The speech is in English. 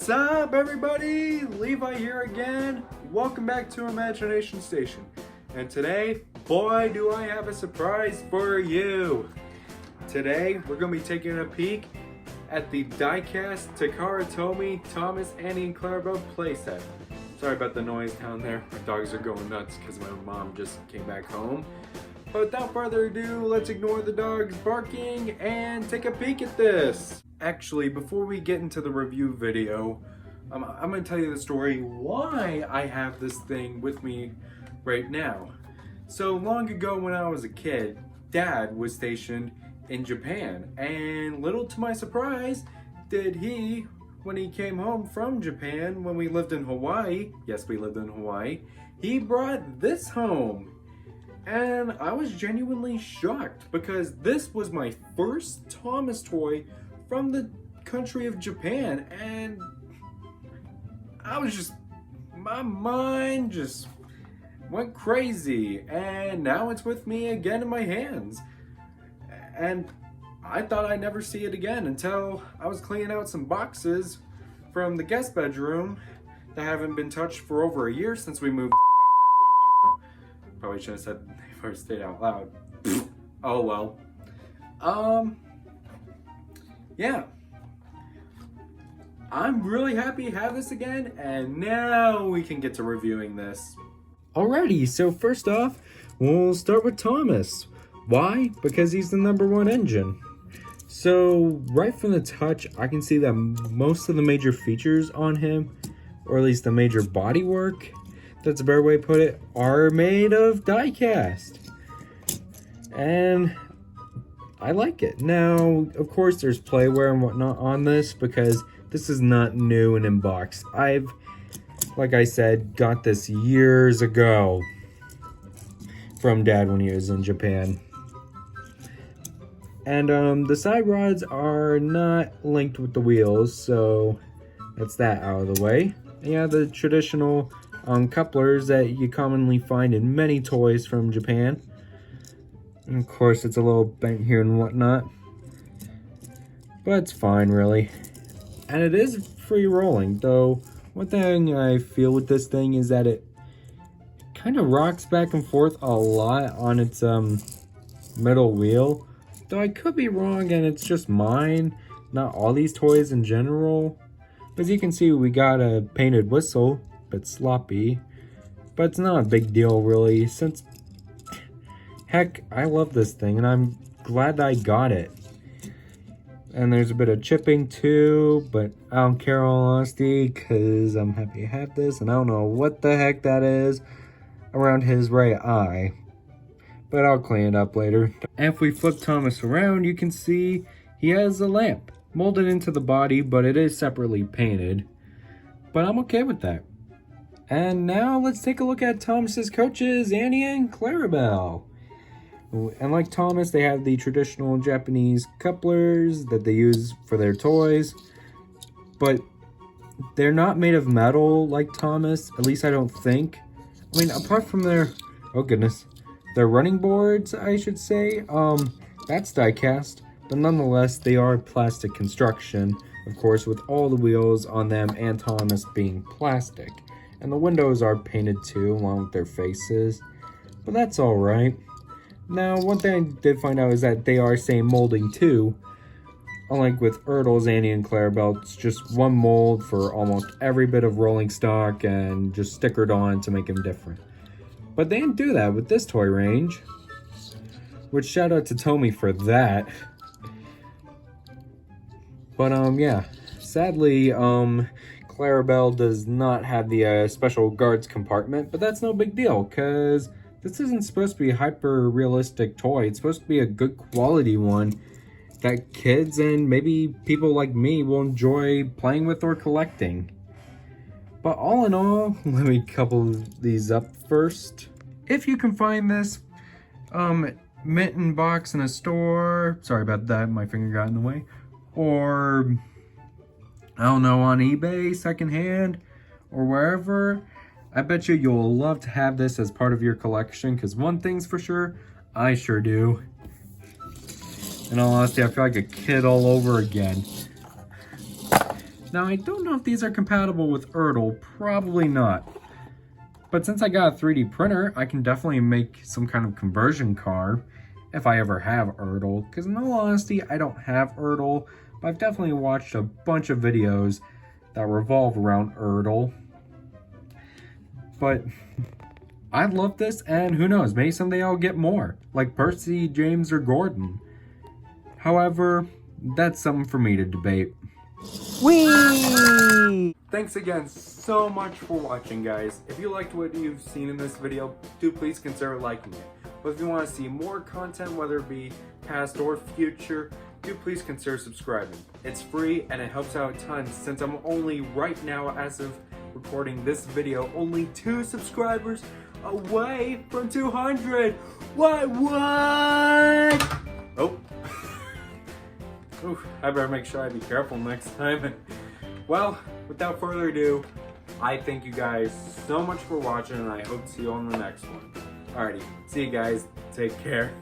What's up, everybody? Levi here again. Welcome back to Imagination Station. And today, boy, do I have a surprise for you. Today, we're going to be taking a peek at the die-cast TAKARA, TOMY, Thomas, Annie and Clarabel playset. Sorry about the noise down there. My dogs are going nuts because my mom just came back home. But without further ado, let's ignore the dogs barking and take a peek at this. Actually, before we get into the review video, I'm going to tell you the story why I have this thing with me right now. So long ago when I was a kid, Dad was stationed in Japan, and little to my surprise did he, when he came home from Japan, when we lived in Hawaii, yes, we lived in Hawaii, he brought this home. And I was genuinely shocked because this was my first Thomas toy from the country of Japan, and I was just, my mind just went crazy, and now it's with me again in my hands. And I thought I'd never see it again until I was cleaning out some boxes from the guest bedroom that haven't been touched for over a year since we moved. Probably should have said they first stayed out loud. Oh well. Yeah. I'm really happy to have this again, and now we can get to reviewing this. Alrighty, so first off, we'll start with Thomas. Why? Because he's the #1 engine. So right from the touch, I can see that most of the major features on him, or at least the major bodywork, that's a better way to put it, are made of die-cast. And I like it. Now, of course, there's playware and whatnot on this because this is not new and in box. I've, like I said, got this years ago from Dad when he was in Japan. And the side rods are not linked with the wheels, so that's that out of the way. And yeah, the traditional couplers that you commonly find in many toys from Japan. And of course, it's a little bent here and whatnot, but it's fine, really. And it is free rolling, though. One thing I feel with this thing is that it kind of rocks back and forth a lot on its middle wheel. Though I could be wrong, and it's just mine, not all these toys in general. As you can see, we got a painted whistle, but sloppy. But it's not a big deal, really, since heck, I love this thing, and I'm glad I got it. And there's a bit of chipping too, but I don't care in all honesty, because I'm happy to have this, and I don't know what the heck that is around his right eye. But I'll clean it up later. And if we flip Thomas around, you can see he has a lamp molded into the body, but it is separately painted. But I'm okay with that. And now let's take a look at Thomas's coaches, Annie and Clarabel. And like Thomas, they have the traditional Japanese couplers that they use for their toys, but they're not made of metal like Thomas, at least I don't think. I mean, apart from their, oh goodness, their running boards, I should say, that's die-cast, but nonetheless, they are plastic construction, of course, with all the wheels on them and Thomas being plastic. And the windows are painted too, along with their faces, but that's alright. Now, one thing I did find out is that they are same molding too. Unlike with Ertles, Annie and Clarabel, it's just one mold for almost every bit of rolling stock and just stickered on to make them different. But they didn't do that with this toy range, which shout out to Tomy for that. But yeah, sadly, Clarabel does not have the special guards compartment, but that's no big deal, because this isn't supposed to be a hyper-realistic toy. It's supposed to be a good quality one that kids and maybe people like me will enjoy playing with or collecting. But all in all, let me couple these up first. If you can find this mint in box in a store, sorry about that, my finger got in the way, or I don't know, on eBay, secondhand, or wherever, I bet you'll love to have this as part of your collection, because one thing's for sure, I sure do. In all honesty, I feel like a kid all over again. Now, I don't know if these are compatible with Ertl, probably not. But since I got a 3D printer, I can definitely make some kind of conversion car if I ever have Ertl. Because in all honesty, I don't have Ertl, but I've definitely watched a bunch of videos that revolve around Ertl. But I love this, and who knows, maybe someday I'll get more, like Percy, James, or Gordon. However, that's something for me to debate. Whee! Thanks again so much for watching, guys. If you liked what you've seen in this video, do please consider liking it. But if you want to see more content, whether it be past or future, do please consider subscribing. It's free and it helps out a ton, since I'm only right now, as of recording this video, only 2 subscribers away from 200. What? Oh. Ooh, I better make sure I be careful next time. Well, without further ado, I thank you guys so much for watching, and I hope to see you on the next one. Alrighty, see you guys. Take care.